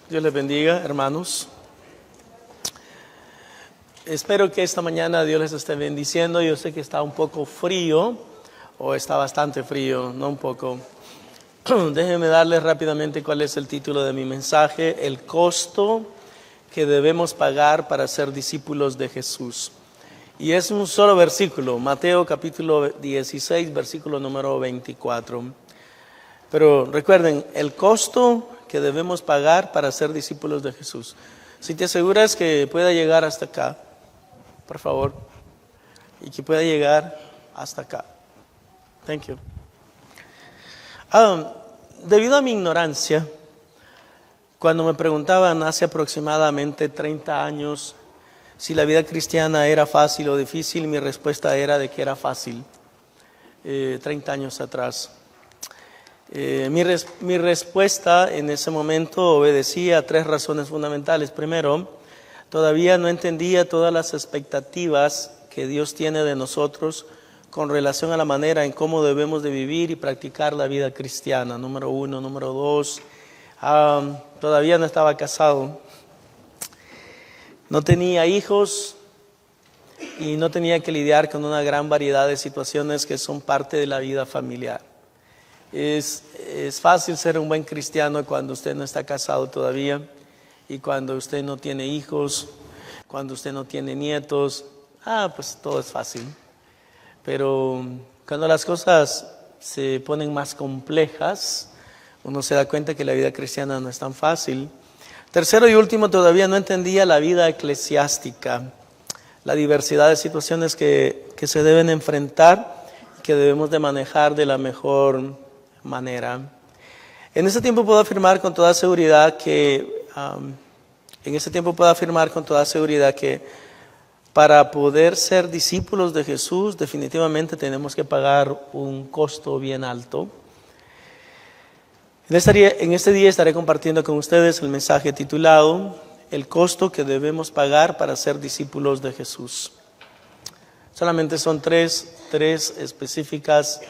Dios les bendiga, hermanos. Espero que esta mañana Dios les esté bendiciendo. Yo sé que está un poco frío, o está bastante frío, no un poco. Déjenme darles rápidamente cuál es el título de mi mensaje: el costo que debemos pagar para ser discípulos de Jesús. Y es un solo versículo, Mateo capítulo 16, versículo número 24. Pero recuerden, el costo que debemos pagar para ser discípulos de Jesús. Si te aseguras que pueda llegar hasta acá, por favor, y que pueda llegar hasta acá. Thank you. Debido a mi ignorancia, cuando me preguntaban hace aproximadamente 30 años si la vida cristiana era fácil o difícil, mi respuesta era de que era fácil, 30 años atrás. Mi respuesta en ese momento obedecía a tres razones fundamentales. Primero, todavía no entendía todas las expectativas que Dios tiene de nosotros con relación a la manera en cómo debemos de vivir y practicar la vida cristiana. Número uno. Número dos, todavía no estaba casado, no tenía hijos y no tenía que lidiar con una gran variedad de situaciones que son parte de la vida familiar. Es fácil ser un buen cristiano cuando usted no está casado todavía y cuando usted no tiene hijos, cuando usted no tiene nietos. Pues todo es fácil. Pero cuando las cosas se ponen más complejas, uno se da cuenta que la vida cristiana no es tan fácil. Tercero y último, todavía no entendía la vida eclesiástica, la diversidad de situaciones que se deben enfrentar y que debemos de manejar de la mejor manera. En ese tiempo puedo afirmar con toda seguridad que para poder ser discípulos de Jesús definitivamente tenemos que pagar un costo bien alto. En este día estaré compartiendo con ustedes el mensaje titulado El costo que debemos pagar para ser discípulos de Jesús. Solamente son tres específicas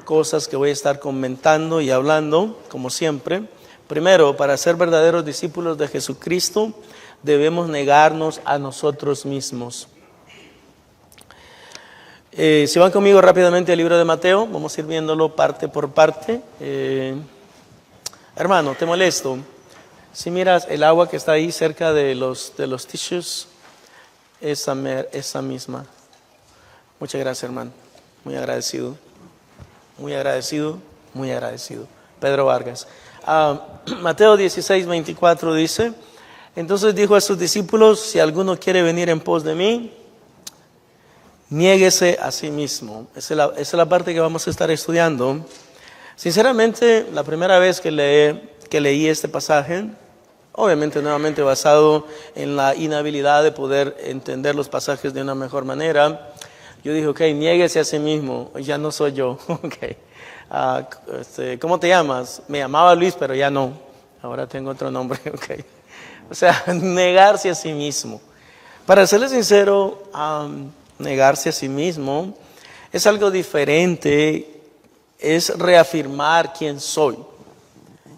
cosas que voy a estar comentando y hablando, como siempre. Primero, para ser verdaderos discípulos de Jesucristo, debemos negarnos a nosotros mismos. Si van conmigo rápidamente al libro de Mateo, vamos a ir viéndolo parte por parte. Hermano, te molesto. Si miras el agua que está ahí cerca de los tissues, esa misma. Muchas gracias, hermano. Muy agradecido. Muy agradecido, muy agradecido. Pedro Vargas. Mateo 16, 24 dice: entonces dijo a sus discípulos, si alguno quiere venir en pos de mí, niéguese a sí mismo. Esa es la parte que vamos a estar estudiando. Sinceramente, la primera vez que leí este pasaje, obviamente nuevamente basado en la inhabilidad de poder entender los pasajes de una mejor manera, yo dije, ok, niéguese a sí mismo, ya no soy yo. Okay. ¿Cómo te llamas? Me llamaba Luis, pero ya no, ahora tengo otro nombre. Okay. O sea, negarse a sí mismo. Para serles sincero, negarse a sí mismo es algo diferente, es reafirmar quién soy.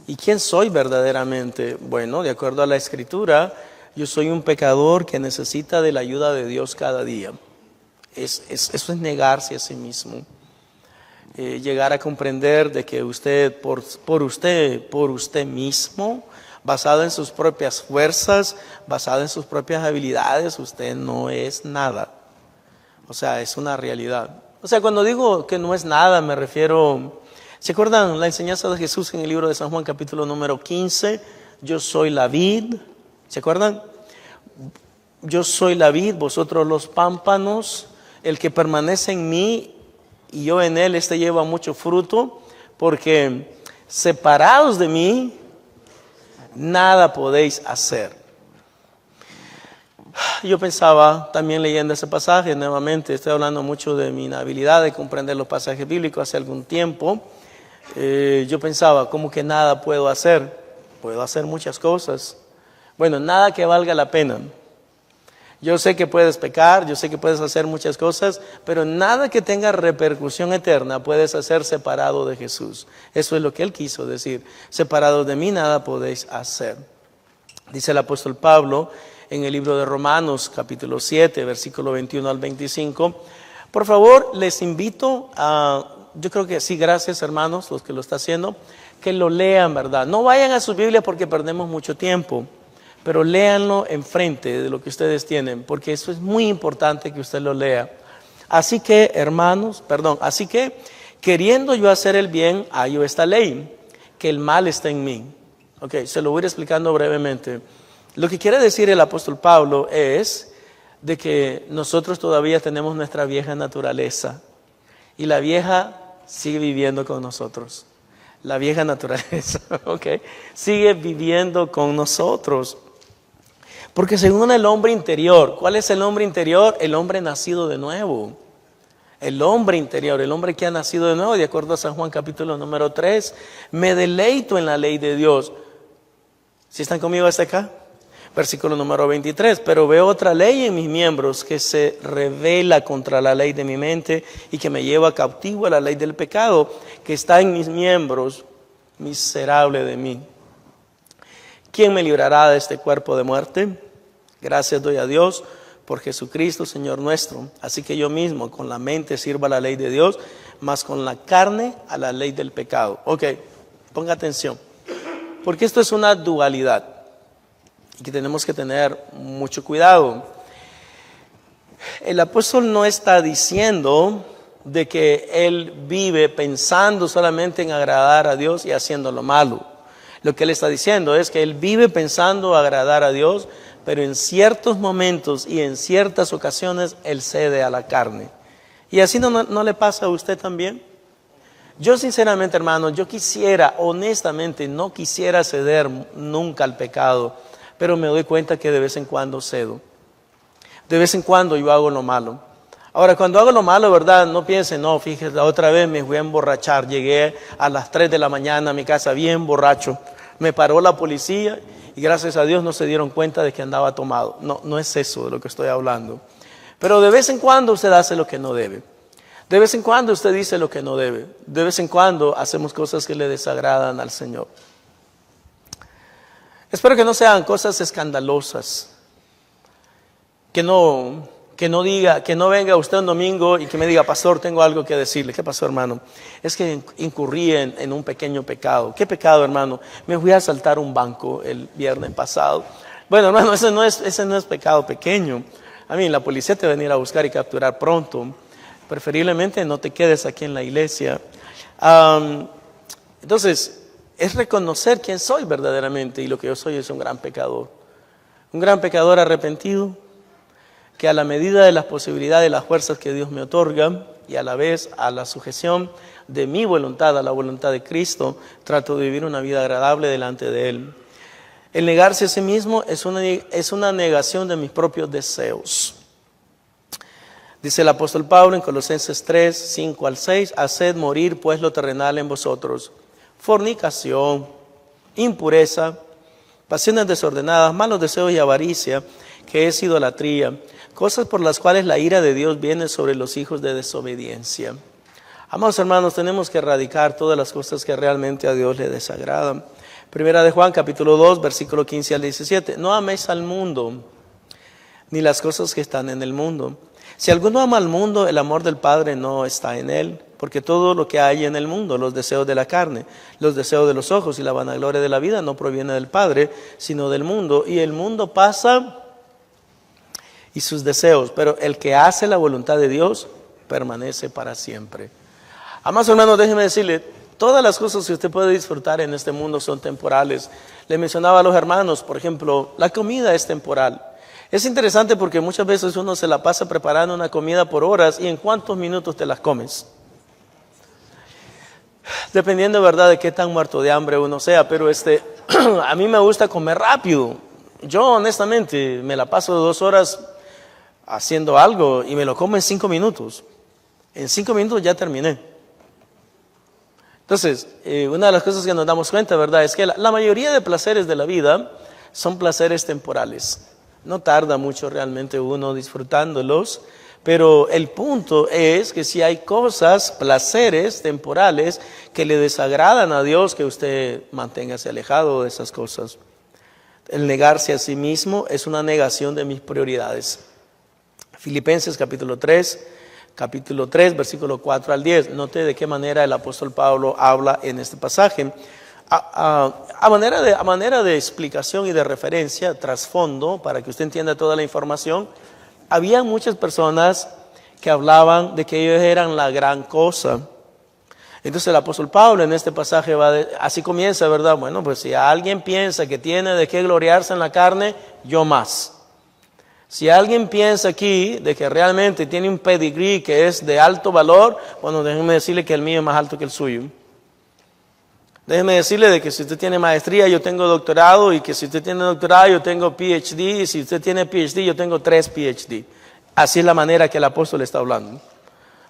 ¿Y quién soy verdaderamente? Bueno, de acuerdo a la Escritura, yo soy un pecador que necesita de la ayuda de Dios cada día. Eso es negarse a sí mismo. Llegar a comprender de que usted, por usted mismo, basado en sus propias fuerzas, basado en sus propias habilidades, usted no es nada. O sea, es una realidad. O sea, cuando digo que no es nada, me refiero... ¿Se acuerdan la enseñanza de Jesús en el libro de San Juan, capítulo número 15? Yo soy la vid. ¿Se acuerdan? Yo soy la vid, vosotros los pámpanos. El que permanece en mí y yo en él, este lleva mucho fruto, porque separados de mí, nada podéis hacer. Yo pensaba, también leyendo ese pasaje, nuevamente estoy hablando mucho de mi inhabilidad de comprender los pasajes bíblicos hace algún tiempo. Yo pensaba, ¿cómo que nada puedo hacer? Puedo hacer muchas cosas. Bueno, nada que valga la pena. Yo sé que puedes pecar, yo sé que puedes hacer muchas cosas, pero nada que tenga repercusión eterna puedes hacer separado de Jesús. Eso es lo que Él quiso decir. Separado de mí nada podéis hacer. Dice el apóstol Pablo en el libro de Romanos, capítulo 7, versículo 21 al 25. Por favor, les invito a, yo creo que sí, gracias hermanos, los que lo están haciendo, que lo lean, ¿verdad? No vayan a su Biblia porque perdemos mucho tiempo, pero léanlo enfrente de lo que ustedes tienen, porque eso es muy importante que usted lo lea. Así que, hermanos, así que, queriendo yo hacer el bien, hallo esta ley, que el mal está en mí. Ok, se lo voy a ir explicando brevemente. Lo que quiere decir el apóstol Pablo es de que nosotros todavía tenemos nuestra vieja naturaleza y la vieja sigue viviendo con nosotros. La vieja naturaleza, ok, sigue viviendo con nosotros. Porque según el hombre interior, ¿cuál es el hombre interior? El hombre nacido de nuevo. El hombre interior, el hombre que ha nacido de nuevo, de acuerdo a San Juan capítulo número 3, me deleito en la ley de Dios. ¿Sí están conmigo hasta acá? Versículo número 23, pero veo otra ley en mis miembros que se revela contra la ley de mi mente y que me lleva cautivo a la ley del pecado que está en mis miembros, miserable de mí. ¿Quién me librará de este cuerpo de muerte? Gracias doy a Dios por Jesucristo, Señor nuestro. Así que yo mismo con la mente sirvo a la ley de Dios, mas con la carne a la ley del pecado. Ok, ponga atención, porque esto es una dualidad y que tenemos que tener mucho cuidado. El apóstol no está diciendo de que él vive pensando solamente en agradar a Dios y haciendo lo malo. Lo que él está diciendo es que él vive pensando agradar a Dios, pero en ciertos momentos y en ciertas ocasiones él cede a la carne. ¿Y así no le pasa a usted también? Yo sinceramente, hermano, yo quisiera, honestamente, no quisiera ceder nunca al pecado, pero me doy cuenta que de vez en cuando cedo. De vez en cuando yo hago lo malo. Ahora, cuando hago lo malo, ¿verdad? No piensen, no, fíjese, la otra vez me fui a emborrachar. Llegué a las 3 de la mañana a mi casa bien borracho. Me paró la policía y gracias a Dios no se dieron cuenta de que andaba tomado. No es eso de lo que estoy hablando. Pero de vez en cuando usted hace lo que no debe. De vez en cuando usted dice lo que no debe. De vez en cuando hacemos cosas que le desagradan al Señor. Espero que no sean cosas escandalosas. Que no venga usted un domingo y que me diga, pastor, tengo algo que decirle. ¿Qué pasó, hermano? Es que incurrí en un pequeño pecado. ¿Qué pecado, hermano? Me fui a asaltar un banco el viernes pasado. Bueno, hermano, ese no es pecado pequeño. A mí, la policía te va a venir a buscar y capturar pronto. Preferiblemente no te quedes aquí en la iglesia. Entonces, es reconocer quién soy verdaderamente, y lo que yo soy es un gran pecador. Un gran pecador arrepentido, que a la medida de las posibilidades y las fuerzas que Dios me otorga, y a la vez a la sujeción de mi voluntad a la voluntad de Cristo, trato de vivir una vida agradable delante de Él. El negarse a sí mismo es una negación de mis propios deseos. Dice el apóstol Pablo en Colosenses 3, 5 al 6, haced morir pues lo terrenal en vosotros: fornicación, impureza, pasiones desordenadas, malos deseos y avaricia, que es idolatría, cosas por las cuales la ira de Dios viene sobre los hijos de desobediencia. Amados hermanos, tenemos que erradicar todas las cosas que realmente a Dios le desagradan. Primera de Juan, capítulo 2, versículo 15 al 17. No améis al mundo, ni las cosas que están en el mundo. Si alguno ama al mundo, el amor del Padre no está en él, porque todo lo que hay en el mundo, los deseos de la carne, los deseos de los ojos y la vanagloria de la vida, no proviene del Padre, sino del mundo. Y el mundo pasa y sus deseos, pero el que hace la voluntad de Dios permanece para siempre. Amados hermanos, déjenme decirle, todas las cosas que usted puede disfrutar en este mundo son temporales. Le mencionaba a los hermanos, por ejemplo, la comida es temporal. Es interesante porque muchas veces uno se la pasa preparando una comida por horas, y ¿en cuántos minutos te las comes? Dependiendo, ¿verdad?, de qué tan muerto de hambre uno sea, pero a mí me gusta comer rápido. Yo honestamente me la paso 2 horas haciendo algo y me lo como en 5 minutos. En 5 minutos ya terminé. Entonces, una de las cosas que nos damos cuenta, ¿verdad?, es que la mayoría de placeres de la vida son placeres temporales. No tarda mucho realmente uno disfrutándolos, pero el punto es que si hay cosas, placeres temporales que le desagradan a Dios, que usted manténgase alejado de esas cosas. El negarse a sí mismo es una negación de mis prioridades. Filipenses capítulo 3, versículo 4 al 10. Note de qué manera el apóstol Pablo habla en este pasaje. A manera de explicación y de referencia, trasfondo, para que usted entienda toda la información, había muchas personas que hablaban de que ellos eran la gran cosa. Entonces el apóstol Pablo en este pasaje así comienza, ¿verdad? Bueno, pues si alguien piensa que tiene de qué gloriarse en la carne, yo más. Si alguien piensa aquí de que realmente tiene un pedigrí que es de alto valor, bueno, déjenme decirle que el mío es más alto que el suyo. Déjenme decirle de que si usted tiene maestría, yo tengo doctorado, y que si usted tiene doctorado, yo tengo PhD, y si usted tiene PhD, yo tengo 3 PhD. Así es la manera que el apóstol está hablando.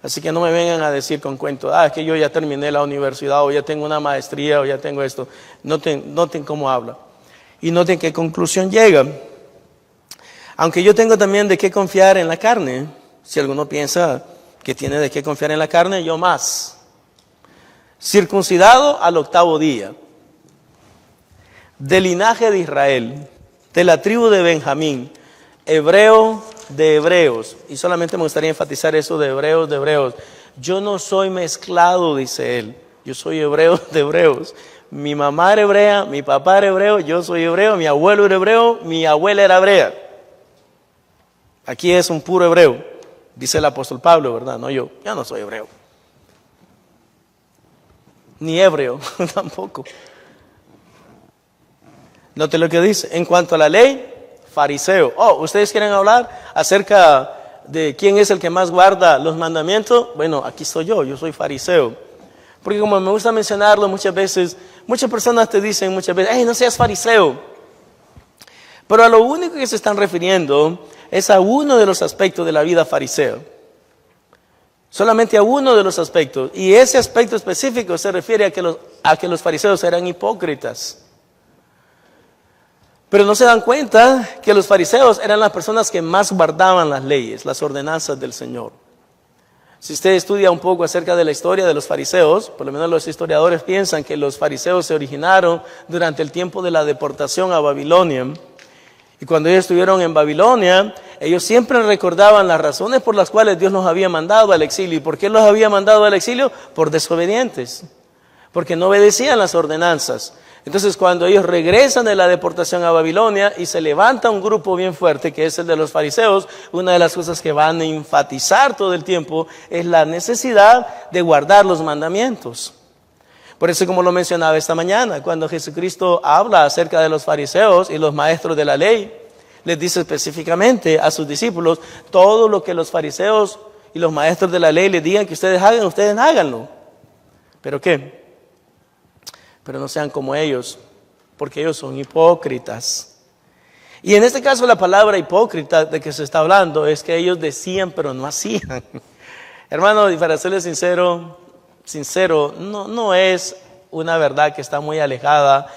Así que no me vengan a decir con cuentos, es que yo ya terminé la universidad, o ya tengo una maestría, o ya tengo esto. Noten cómo habla. Y noten qué conclusión llega. Aunque yo tengo también de qué confiar en la carne, si alguno piensa que tiene de qué confiar en la carne, yo más. Circuncidado al 8º día, del linaje de Israel, de la tribu de Benjamín, hebreo de hebreos. Y solamente me gustaría enfatizar eso de hebreos. Yo no soy mezclado, dice él. Yo soy hebreo de hebreos. Mi mamá era hebrea, mi papá era hebreo, yo soy hebreo, mi abuelo era hebreo, mi abuela era hebrea. Aquí es un puro hebreo, dice el apóstol Pablo, ¿verdad? No yo no soy hebreo. Ni hebreo tampoco. Note lo que dice. En cuanto a la ley, fariseo. ¿Ustedes quieren hablar acerca de quién es el que más guarda los mandamientos? Bueno, aquí estoy yo soy fariseo. Porque como me gusta mencionarlo muchas veces, muchas personas te dicen muchas veces, no seas fariseo. Pero a lo único que se están refiriendo es a uno de los aspectos de la vida fariseo. Solamente a uno de los aspectos. Y ese aspecto específico se refiere a que los fariseos eran hipócritas. Pero no se dan cuenta que los fariseos eran las personas que más guardaban las leyes, las ordenanzas del Señor. Si usted estudia un poco acerca de la historia de los fariseos, por lo menos los historiadores piensan que los fariseos se originaron durante el tiempo de la deportación a Babilonia. Y cuando ellos estuvieron en Babilonia, ellos siempre recordaban las razones por las cuales Dios los había mandado al exilio. ¿Y por qué los había mandado al exilio? Por desobedientes, porque no obedecían las ordenanzas. Entonces cuando ellos regresan de la deportación a Babilonia y se levanta un grupo bien fuerte, que es el de los fariseos, una de las cosas que van a enfatizar todo el tiempo es la necesidad de guardar los mandamientos. Por eso, como lo mencionaba esta mañana, cuando Jesucristo habla acerca de los fariseos y los maestros de la ley, les dice específicamente a sus discípulos, todo lo que los fariseos y los maestros de la ley les digan que ustedes hagan, ustedes háganlo. ¿Pero qué? Pero no sean como ellos, porque ellos son hipócritas. Y en este caso la palabra hipócrita de que se está hablando es que ellos decían pero no hacían. Hermano, y para serles sincero, no es una verdad que está muy alejada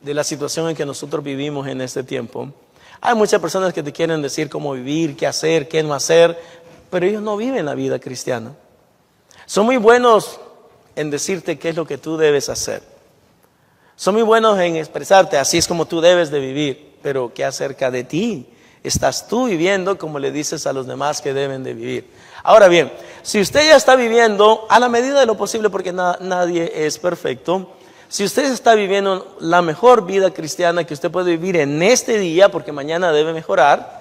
de la situación en que nosotros vivimos en este tiempo. Hay muchas personas que te quieren decir cómo vivir, qué hacer, qué no hacer, pero ellos no viven la vida cristiana. Son muy buenos en decirte qué es lo que tú debes hacer. Son muy buenos en expresarte, así es como tú debes de vivir, pero ¿qué acerca de ti? ¿Estás tú viviendo como le dices a los demás que deben de vivir? Ahora bien, si usted ya está viviendo a la medida de lo posible, porque nadie es perfecto, si usted está viviendo la mejor vida cristiana que usted puede vivir en este día, porque mañana debe mejorar,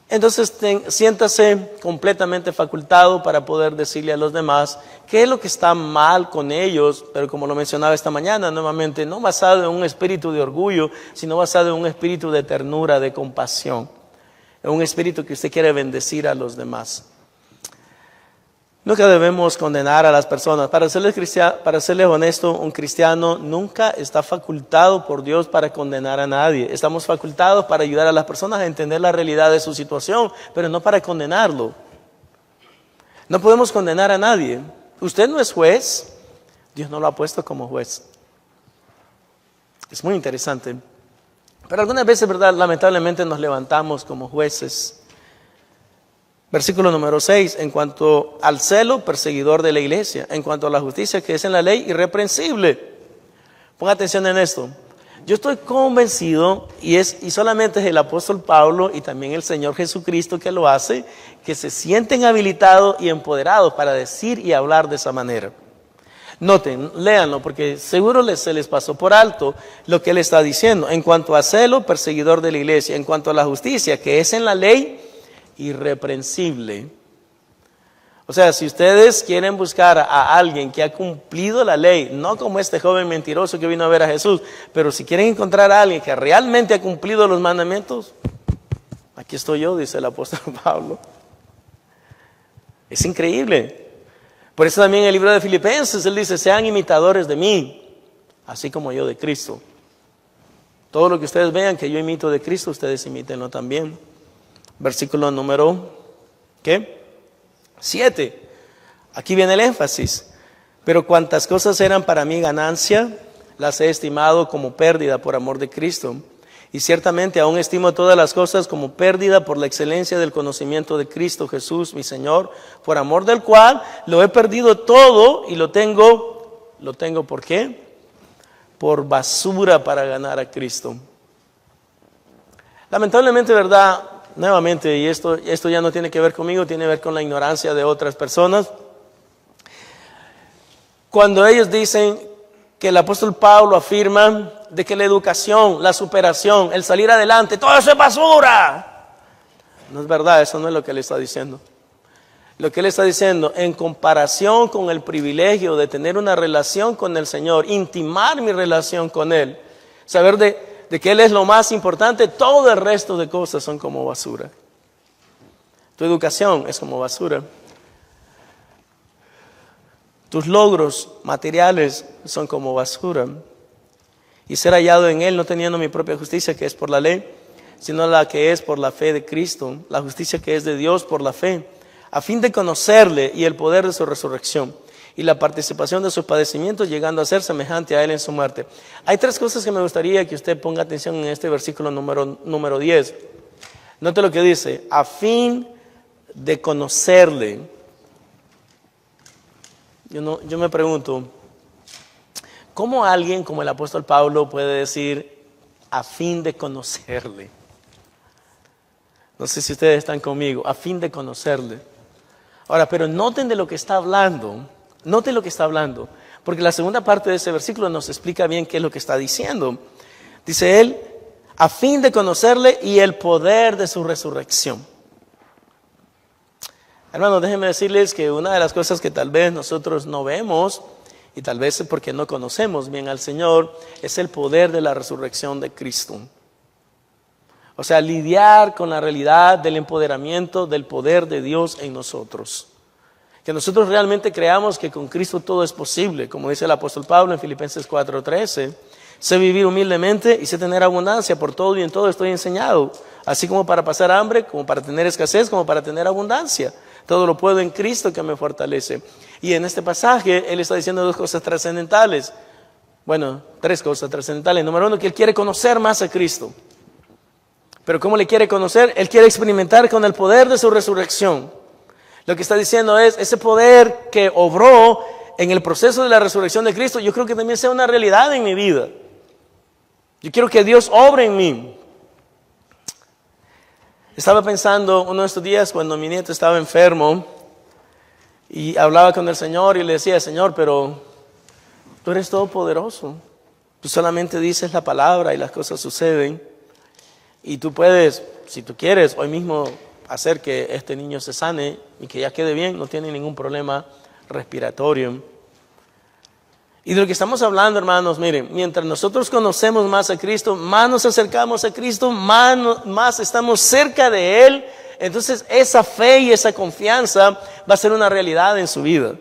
entonces siéntase completamente facultado para poder decirle a los demás qué es lo que está mal con ellos, pero como lo mencionaba esta mañana, nuevamente, no basado en un espíritu de orgullo, sino basado en un espíritu de ternura, de compasión, en un espíritu que usted quiere bendecir a los demás. Nunca debemos condenar a las personas. Para serles honesto, un cristiano nunca está facultado por Dios para condenar a nadie. Estamos facultados para ayudar a las personas a entender la realidad de su situación, pero no para condenarlo. No podemos condenar a nadie. Usted no es juez, Dios no lo ha puesto como juez. Es muy interesante. Pero algunas veces, ¿verdad? Lamentablemente nos levantamos como jueces. Versículo número 6, en cuanto al celo, perseguidor de la iglesia. En cuanto a la justicia que es en la ley, irreprensible. Ponga atención en esto. Yo estoy convencido, y solamente es el apóstol Pablo y también el Señor Jesucristo que lo hace, que se sienten habilitados y empoderados para decir y hablar de esa manera. Noten, léanlo, porque seguro se les pasó por alto lo que él está diciendo. En cuanto a celo, perseguidor de la iglesia. En cuanto a la justicia, que es en la ley, irreprensible. O sea, si ustedes quieren buscar a alguien que ha cumplido la ley, no como este joven mentiroso que vino a ver a Jesús, pero si quieren encontrar a alguien que realmente ha cumplido los mandamientos, aquí estoy yo, dice el apóstol Pablo. Es increíble. Por eso también en el libro de Filipenses él dice, sean imitadores de mí, así como yo de Cristo. Todo lo que ustedes vean que yo imito de Cristo, ustedes imítenlo también. Versículo número, ¿qué? 7. Aquí viene el énfasis. Pero cuantas cosas eran para mí ganancia, las he estimado como pérdida por amor de Cristo. Y ciertamente aún estimo todas las cosas como pérdida por la excelencia del conocimiento de Cristo Jesús, mi Señor, por amor del cual lo he perdido todo y lo tengo, ¿por qué? Por basura para ganar a Cristo. Lamentablemente, ¿verdad? Nuevamente, y esto ya no tiene que ver conmigo, tiene que ver con la ignorancia de otras personas. Cuando ellos dicen que el apóstol Pablo afirma de que la educación, la superación, el salir adelante, todo eso es basura. No es verdad, eso no es lo que él está diciendo. Lo que él está diciendo, en comparación con el privilegio de tener una relación con el Señor, intimar mi relación con Él, saber de que Él es lo más importante, todo el resto de cosas son como basura. Tu educación es como basura. Tus logros materiales son como basura. Y ser hallado en Él no teniendo mi propia justicia que es por la ley, sino la que es por la fe de Cristo, la justicia que es de Dios por la fe, a fin de conocerle y el poder de su resurrección y la participación de sus padecimientos, llegando a ser semejante a Él en su muerte. Hay 3 cosas que me gustaría que usted ponga atención en este versículo número 10. Note lo que dice, a fin de conocerle. Yo me pregunto, ¿cómo alguien como el apóstol Pablo puede decir a fin de conocerle? No sé si ustedes están conmigo, a fin de conocerle. Ahora, pero noten de lo que está hablando, noten lo que está hablando, porque la segunda parte de ese versículo nos explica bien qué es lo que está diciendo. Dice él, a fin de conocerle y el poder de su resurrección. Hermanos, déjenme decirles que una de las cosas que tal vez nosotros no vemos, y tal vez es porque no conocemos bien al Señor, es el poder de la resurrección de Cristo. O sea, lidiar con la realidad del empoderamiento del poder de Dios en nosotros. Que nosotros realmente creamos que con Cristo todo es posible, como dice el apóstol Pablo en Filipenses 4:13. Sé vivir humildemente y sé tener abundancia, por todo y en todo estoy enseñado. Así como para pasar hambre, como para tener escasez, como para tener abundancia. Todo lo puedo en Cristo que me fortalece. Y en este pasaje él está diciendo 2 cosas trascendentales. Bueno, 3 cosas trascendentales. Número 1, que él quiere conocer más a Cristo. Pero ¿cómo le quiere conocer? Él quiere experimentar con el poder de su resurrección. Lo que está diciendo es, ese poder que obró en el proceso de la resurrección de Cristo, yo creo que también sea una realidad en mi vida. Yo quiero que Dios obre en mí. Estaba pensando uno de estos días cuando mi nieto estaba enfermo y hablaba con el Señor y le decía, Señor, pero tú eres todopoderoso. Tú solamente dices la palabra y las cosas suceden. Y tú puedes, si tú quieres, hoy mismo hacer que este niño se sane y que ya quede bien, no tiene ningún problema respiratorio. Y de lo que estamos hablando, hermanos, miren, mientras nosotros conocemos más a Cristo, más nos acercamos a Cristo, más estamos cerca de Él, entonces esa fe y esa confianza va a ser una realidad en su vida.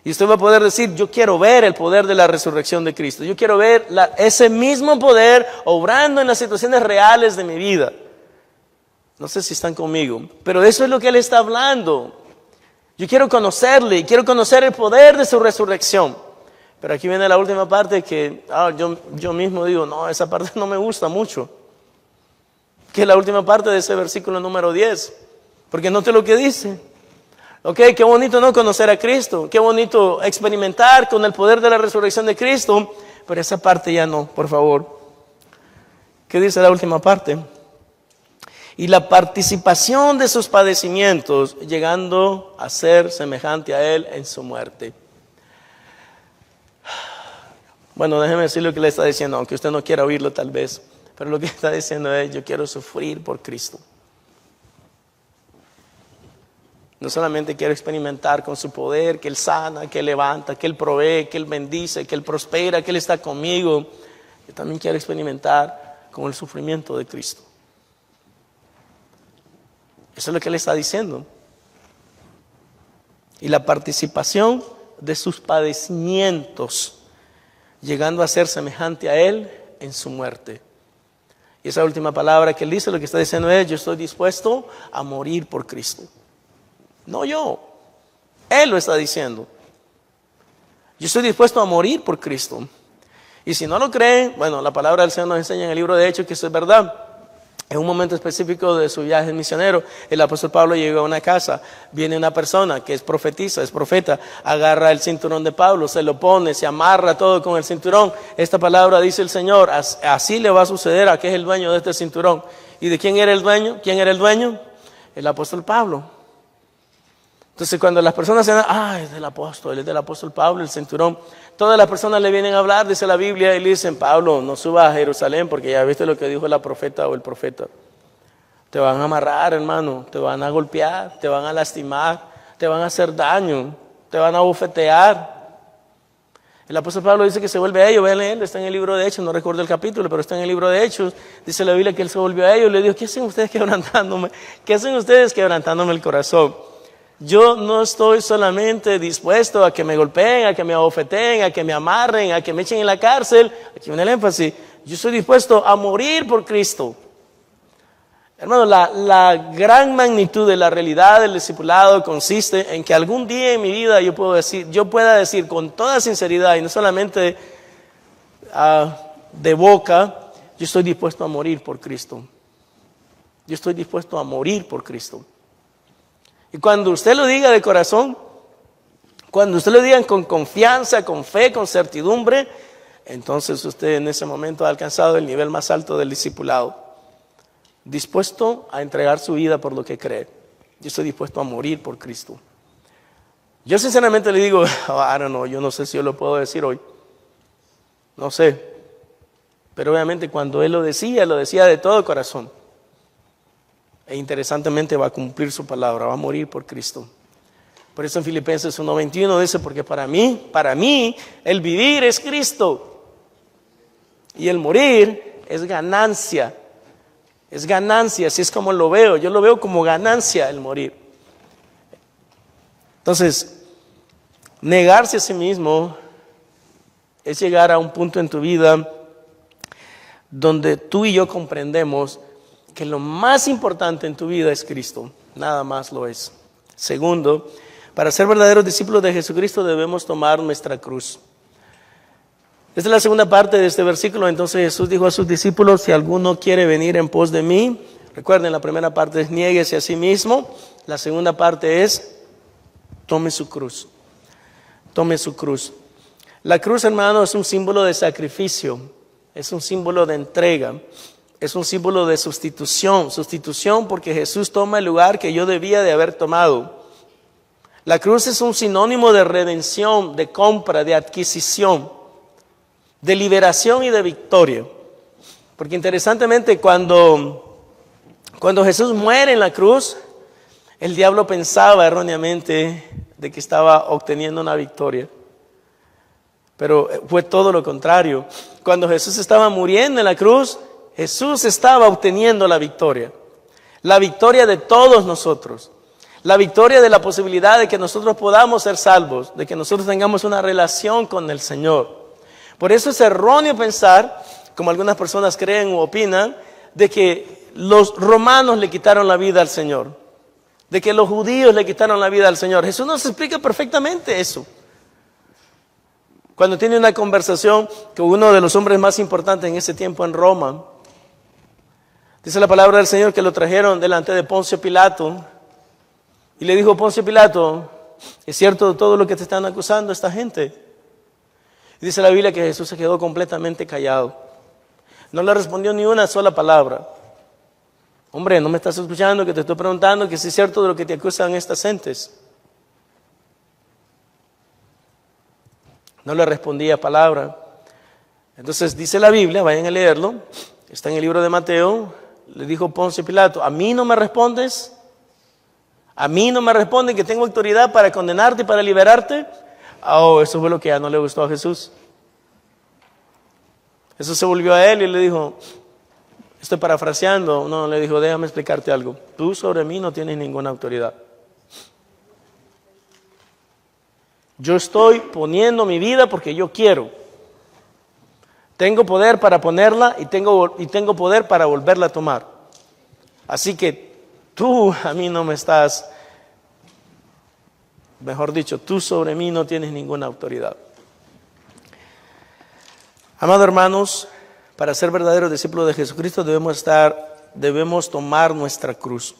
Y usted va a poder decir, yo quiero ver el poder de la resurrección de Cristo. Yo quiero ver ese mismo poder obrando en las situaciones reales de mi vida. No sé si están conmigo, pero eso es lo que Él está hablando. Yo quiero conocerle, quiero conocer el poder de su resurrección. Pero aquí viene la última parte que yo mismo digo, no, esa parte no me gusta mucho. Que es la última parte de ese versículo número 10. Porque note lo que dice. Ok, qué bonito no conocer a Cristo, qué bonito experimentar con el poder de la resurrección de Cristo, pero esa parte ya no, por favor. ¿Qué dice la última parte? Y la participación de sus padecimientos, llegando a ser semejante a Él en su muerte. Bueno, déjeme decir lo que le está diciendo, aunque usted no quiera oírlo tal vez. Pero lo que está diciendo es, yo quiero sufrir por Cristo. No solamente quiero experimentar con su poder, que Él sana, que Él levanta, que Él provee, que Él bendice, que Él prospera, que Él está conmigo. Yo también quiero experimentar con el sufrimiento de Cristo. Eso es lo que Él está diciendo. Y la participación de sus padecimientos, llegando a ser semejante a Él en su muerte. Y esa última palabra que Él dice, lo que está diciendo es, yo estoy dispuesto a morir por Cristo. No yo, Él lo está diciendo. Yo estoy dispuesto a morir por Cristo. Y si no lo creen, bueno, la palabra del Señor nos enseña en el libro de Hechos que eso es verdad. En un momento específico de su viaje misionero, el apóstol Pablo llegó a una casa, viene una persona que es profetisa, es profeta, agarra el cinturón de Pablo, se lo pone, se amarra todo con el cinturón. Esta palabra dice el Señor, así le va a suceder a que es el dueño de este cinturón. ¿Y de quién era el dueño? ¿Quién era el dueño? El apóstol Pablo. Entonces cuando las personas se dan, es del apóstol Pablo, el cinturón. Todas las personas le vienen a hablar, dice la Biblia, y le dicen, Pablo, no subas a Jerusalén porque ya viste lo que dijo la profeta o el profeta. Te van a amarrar, hermano, te van a golpear, te van a lastimar, te van a hacer daño, te van a bofetear. El apóstol Pablo dice que se vuelve a ellos, vean él, está en el libro de Hechos, no recuerdo el capítulo, pero está en el libro de Hechos. Dice la Biblia que él se volvió a ellos, le dijo, ¿qué hacen ustedes quebrantándome? ¿Qué hacen ustedes quebrantándome el corazón? Yo no estoy solamente dispuesto a que me golpeen, a que me abofeteen, a que me amarren, a que me echen en la cárcel. Aquí viene el énfasis. Yo estoy dispuesto a morir por Cristo. Hermano, la gran magnitud de la realidad del discipulado consiste en que algún día en mi vida yo pueda decir con toda sinceridad y no solamente de boca, yo estoy dispuesto a morir por Cristo. Yo estoy dispuesto a morir por Cristo. Y cuando usted lo diga de corazón, cuando usted lo diga con confianza, con fe, con certidumbre, entonces usted en ese momento ha alcanzado el nivel más alto del discipulado. Dispuesto a entregar su vida por lo que cree. Yo estoy dispuesto a morir por Cristo. Yo sinceramente le digo, yo no sé si yo lo puedo decir hoy. No sé. Pero obviamente cuando Él lo decía de todo corazón. E interesantemente va a cumplir su palabra, va a morir por Cristo. Por eso en Filipenses 1:21 dice, porque para mí, el vivir es Cristo. Y el morir es ganancia. Es ganancia, así es como lo veo. Yo lo veo como ganancia el morir. Entonces, negarse a sí mismo es llegar a un punto en tu vida donde tú y yo comprendemos que lo más importante en tu vida es Cristo, nada más lo es. Segundo, para ser verdaderos discípulos de Jesucristo debemos tomar nuestra cruz. Esta es la segunda parte de este versículo. Entonces Jesús dijo a sus discípulos, si alguno quiere venir en pos de mí, recuerden, la primera parte es niéguese a sí mismo, la segunda parte es tome su cruz. Tome su cruz. La cruz, hermano, es un símbolo de sacrificio, es un símbolo de entrega. Es un símbolo de sustitución porque Jesús toma el lugar que yo debía de haber tomado. La cruz es un sinónimo de redención, de compra, de adquisición, de liberación y de victoria. Porque interesantemente cuando Jesús muere en la cruz, el diablo pensaba erróneamente de que estaba obteniendo una victoria. Pero fue todo lo contrario. Cuando Jesús estaba muriendo en la cruz, Jesús estaba obteniendo la victoria de todos nosotros, la victoria de la posibilidad de que nosotros podamos ser salvos, de que nosotros tengamos una relación con el Señor. Por eso es erróneo pensar, como algunas personas creen u opinan, de que los romanos le quitaron la vida al Señor, de que los judíos le quitaron la vida al Señor. Jesús nos explica perfectamente eso. Cuando tiene una conversación con uno de los hombres más importantes en ese tiempo en Roma, dice la palabra del Señor que lo trajeron delante de Poncio Pilato y le dijo, Poncio Pilato, ¿es cierto todo lo que te están acusando esta gente? Y dice la Biblia que Jesús se quedó completamente callado. No le respondió ni una sola palabra. Hombre, ¿no me estás escuchando que te estoy preguntando que si es cierto de lo que te acusan estas gentes? No le respondía palabra. Entonces dice la Biblia, vayan a leerlo, está en el libro de Mateo, le dijo Poncio Pilato, ¿a mí no me respondes? ¿A mí no me responden que tengo autoridad para condenarte y para liberarte? Oh, eso fue lo que ya no le gustó a Jesús. Jesús se volvió a él y le dijo, estoy parafraseando, no, le dijo, déjame explicarte algo. Tú sobre mí no tienes ninguna autoridad. Yo estoy poniendo mi vida porque yo quiero. Tengo poder para ponerla y tengo poder para volverla a tomar. Así que tú a mí no me estás, mejor dicho, tú sobre mí no tienes ninguna autoridad. Amados hermanos, para ser verdaderos discípulos de Jesucristo debemos tomar nuestra cruz.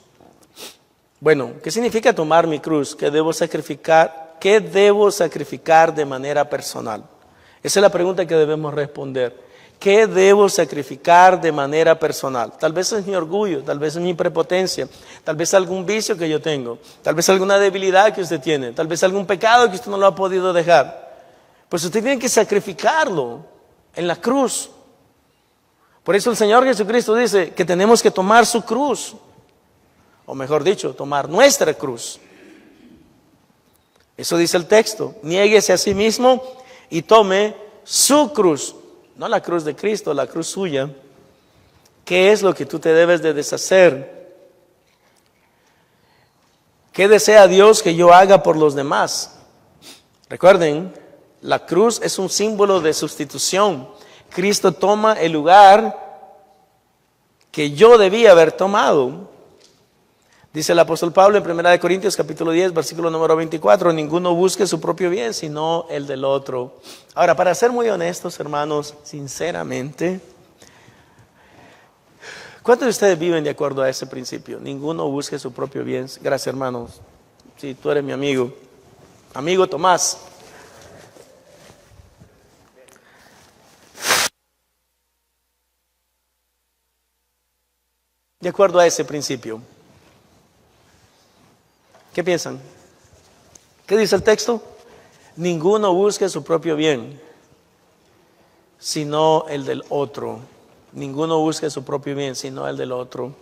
Bueno, ¿qué significa tomar mi cruz? ¿Qué debo sacrificar? ¿Qué debo sacrificar de manera personal? Esa es la pregunta que debemos responder. ¿Qué debo sacrificar de manera personal? Tal vez es mi orgullo, tal vez es mi prepotencia, tal vez algún vicio que yo tengo, tal vez alguna debilidad que usted tiene, tal vez algún pecado que usted no lo ha podido dejar. Pues usted tiene que sacrificarlo en la cruz. Por eso el Señor Jesucristo dice que tenemos que tomar su cruz, o mejor dicho, tomar nuestra cruz. Eso dice el texto, niéguese a sí mismo y tome su cruz, no la cruz de Cristo, la cruz suya. ¿Qué es lo que tú te debes de deshacer? ¿Qué desea Dios que yo haga por los demás? Recuerden, la cruz es un símbolo de sustitución. Cristo toma el lugar que yo debía haber tomado. Dice el apóstol Pablo en 1 Corintios capítulo 10, versículo número 24, ninguno busque su propio bien, sino el del otro. Ahora, para ser muy honestos, hermanos, sinceramente, ¿cuántos de ustedes viven de acuerdo a ese principio? Ninguno busque su propio bien. Gracias, hermanos. Sí, tú eres mi amigo. Amigo Tomás. De acuerdo a ese principio. ¿Qué piensan? ¿Qué dice el texto? Ninguno busque su propio bien, sino el del otro. Ninguno busque su propio bien, sino el del otro.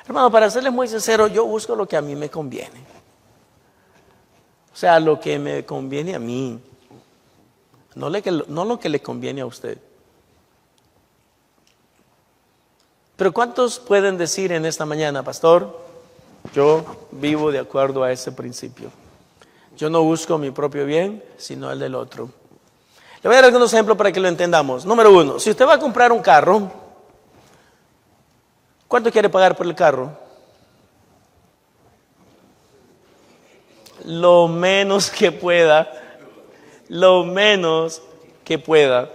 Hermano, para serles muy sincero, yo busco lo que a mí me conviene. O sea, lo que me conviene a mí, no lo que le conviene a usted. Pero ¿cuántos pueden decir en esta mañana, pastor? Yo vivo de acuerdo a ese principio. Yo no busco mi propio bien, sino el del otro. Le voy a dar algunos ejemplos para que lo entendamos. Número 1, si usted va a comprar un carro, ¿cuánto quiere pagar por el carro? Lo menos que pueda. Lo menos que pueda.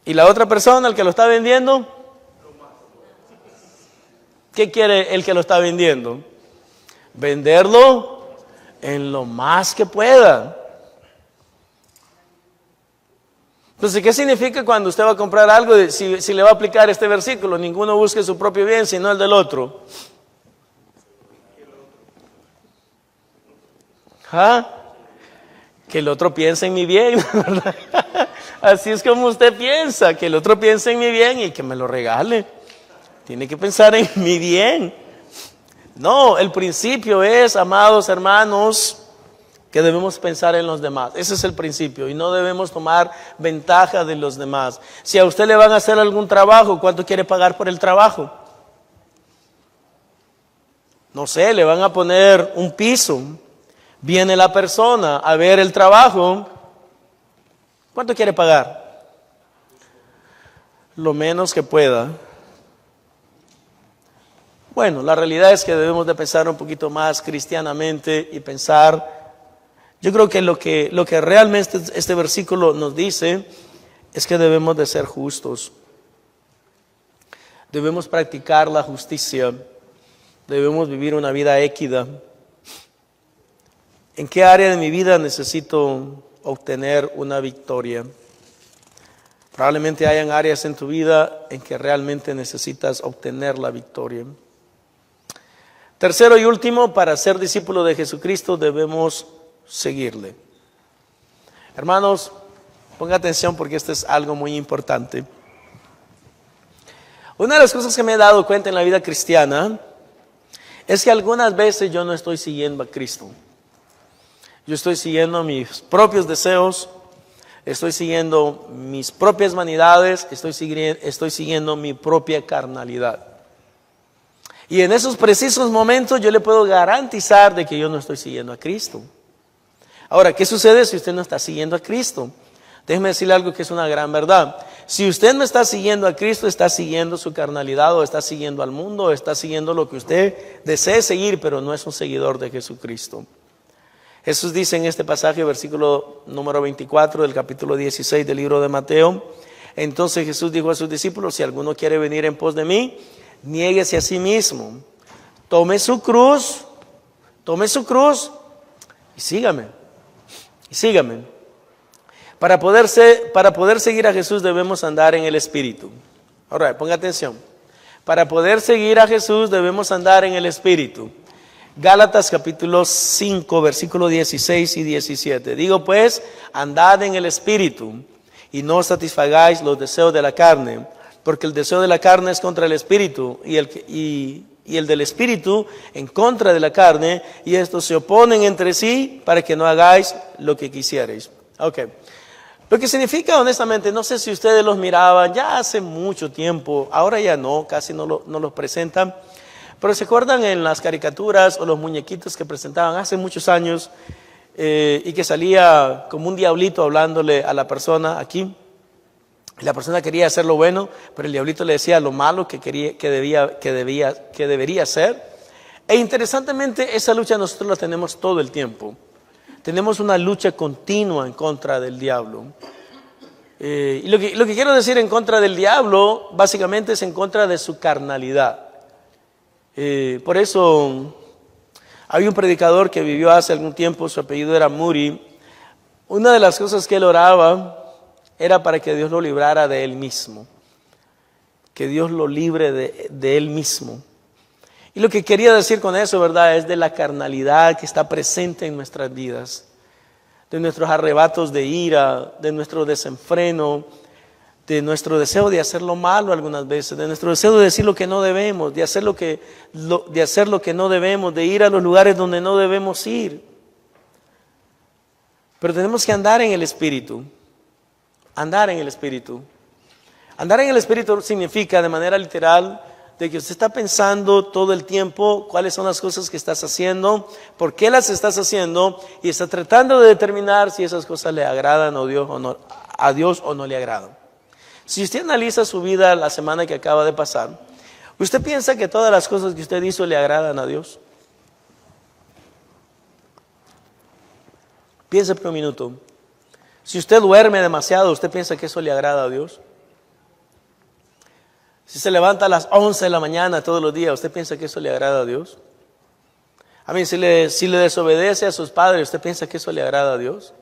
¿Y la otra persona, el que lo está vendiendo? ¿Qué quiere el que lo está vendiendo? Venderlo en lo más que pueda. Entonces, ¿qué significa cuando usted va a comprar algo? Si le va a aplicar este versículo, ninguno busque su propio bien, sino el del otro. ¿Ah? Que el otro piense en mi bien, ¿verdad? Así es como usted piensa, que el otro piense en mi bien y que me lo regale. Tiene que pensar en mi bien. No, el principio es, amados hermanos, que debemos pensar en los demás. Ese es el principio y no debemos tomar ventaja de los demás. Si a usted le van a hacer algún trabajo, ¿cuánto quiere pagar por el trabajo? No sé, le van a poner un piso. Viene la persona a ver el trabajo. ¿Cuánto quiere pagar? Lo menos que pueda. Bueno, la realidad es que debemos de pensar un poquito más cristianamente y pensar, yo creo que lo que realmente este versículo nos dice es que debemos de ser justos. Debemos practicar la justicia, debemos vivir una vida equidad. ¿En qué área de mi vida necesito obtener una victoria? Probablemente hayan áreas en tu vida en que realmente necesitas obtener la victoria. Tercero y último, para ser discípulo de Jesucristo debemos seguirle. Hermanos, ponga atención porque esto es algo muy importante. Una de las cosas que me he dado cuenta en la vida cristiana es que algunas veces yo no estoy siguiendo a Cristo. Yo estoy siguiendo mis propios deseos, estoy siguiendo mis propias vanidades, estoy siguiendo mi propia carnalidad. Y en esos precisos momentos yo le puedo garantizar de que yo no estoy siguiendo a Cristo. Ahora, ¿qué sucede si usted no está siguiendo a Cristo? Déjeme decirle algo que es una gran verdad. Si usted no está siguiendo a Cristo, está siguiendo su carnalidad, o está siguiendo al mundo, o está siguiendo lo que usted desee seguir, pero no es un seguidor de Jesucristo. Jesús dice en este pasaje, versículo número 24 del capítulo 16 del libro de Mateo: entonces Jesús dijo a sus discípulos, si alguno quiere venir en pos de mí, niéguese a sí mismo, tome su cruz y sígame. Para poder seguir a Jesús debemos andar en el Espíritu. Ahora, ponga atención. Para poder seguir a Jesús debemos andar en el Espíritu. Gálatas capítulo 5, versículo 16 y 17. Digo pues, andad en el Espíritu y no satisfagáis los deseos de la carne, porque el deseo de la carne es contra el Espíritu y el del Espíritu en contra de la carne, y estos se oponen entre sí para que no hagáis lo que quisierais. Ok. Lo que significa, honestamente, no sé si ustedes los miraban ya hace mucho tiempo, ahora ya no, casi no los presentan, pero se acuerdan en las caricaturas o los muñequitos que presentaban hace muchos años y que salía como un diablito hablándole a la persona aquí. La persona quería hacer lo bueno, pero el diablito le decía lo malo que debería hacer. E interesantemente, esa lucha nosotros la tenemos todo el tiempo. Tenemos una lucha continua en contra del diablo. Y lo que quiero decir en contra del diablo, básicamente es en contra de su carnalidad. Por eso, hay un predicador que vivió hace algún tiempo, su apellido era Moody. Una de las cosas que él oraba era para que Dios lo librara de él mismo. Que Dios lo libre de él mismo. Y lo que quería decir con eso, ¿verdad?, es de la carnalidad que está presente en nuestras vidas. De nuestros arrebatos de ira, de nuestro desenfreno, de nuestro deseo de hacer lo malo algunas veces, de nuestro deseo de decir lo que no debemos, de hacer lo que no debemos, de ir a los lugares donde no debemos ir. Pero tenemos que andar en el Espíritu. Andar en el Espíritu. Andar en el Espíritu significa, de manera literal, de que usted está pensando todo el tiempo cuáles son las cosas que estás haciendo, por qué las estás haciendo, y está tratando de determinar si esas cosas le agradan a Dios o no le agradan. Si usted analiza su vida la semana que acaba de pasar, ¿usted piensa que todas las cosas que usted hizo le agradan a Dios? Piense por un minuto. Si usted duerme demasiado, ¿usted piensa que eso le agrada a Dios? Si se levanta a las 11 de la mañana todos los días, ¿usted piensa que eso le agrada a Dios? Si le desobedece a sus padres, ¿usted piensa que eso le agrada a Dios?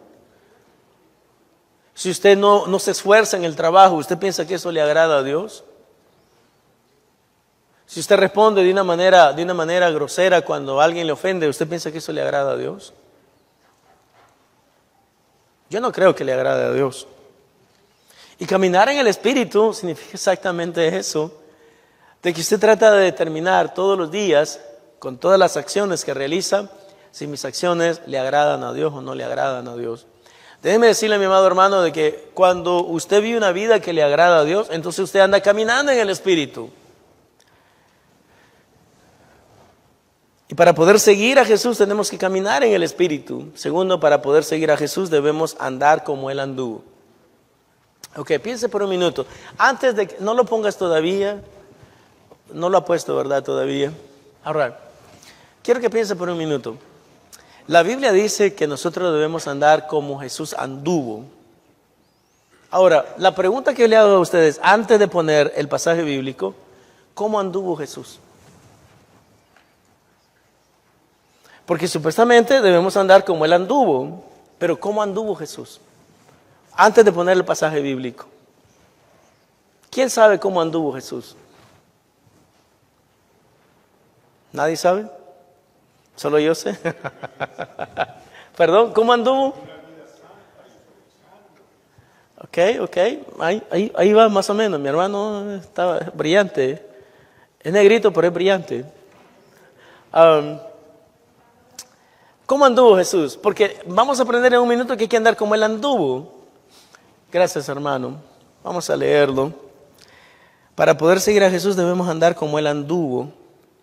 Si usted no se esfuerza en el trabajo, ¿usted piensa que eso le agrada a Dios? Si usted responde de una manera grosera cuando alguien le ofende, ¿usted piensa que eso le agrada a Dios? Yo no creo que le agrade a Dios. Y caminar en el Espíritu significa exactamente eso, de que usted trata de determinar todos los días, con todas las acciones que realiza, si mis acciones le agradan a Dios o no le agradan a Dios. Déjeme decirle, mi amado hermano, de que cuando usted vive una vida que le agrada a Dios, entonces usted anda caminando en el Espíritu. Y para poder seguir a Jesús tenemos que caminar en el Espíritu. Segundo, para poder seguir a Jesús debemos andar como Él anduvo. Ok, piense por un minuto. Antes de que, no lo pongas todavía, no lo ha puesto, ¿verdad? Todavía. Ahora, quiero que piense por un minuto. La Biblia dice que nosotros debemos andar como Jesús anduvo. Ahora, la pregunta que yo le hago a ustedes antes de poner el pasaje bíblico, ¿cómo anduvo Jesús? Porque supuestamente debemos andar como Él anduvo, pero ¿cómo anduvo Jesús? Antes de poner el pasaje bíblico. ¿Quién sabe cómo anduvo Jesús? ¿Nadie sabe? ¿Solo yo sé? Perdón, ¿cómo anduvo? Ok, ahí va más o menos. Mi hermano estaba brillante. Es negrito, pero es brillante. ¿Cómo anduvo Jesús? Porque vamos a aprender en un minuto que hay que andar como Él anduvo. Gracias, hermano. Vamos a leerlo. Para poder seguir a Jesús debemos andar como Él anduvo.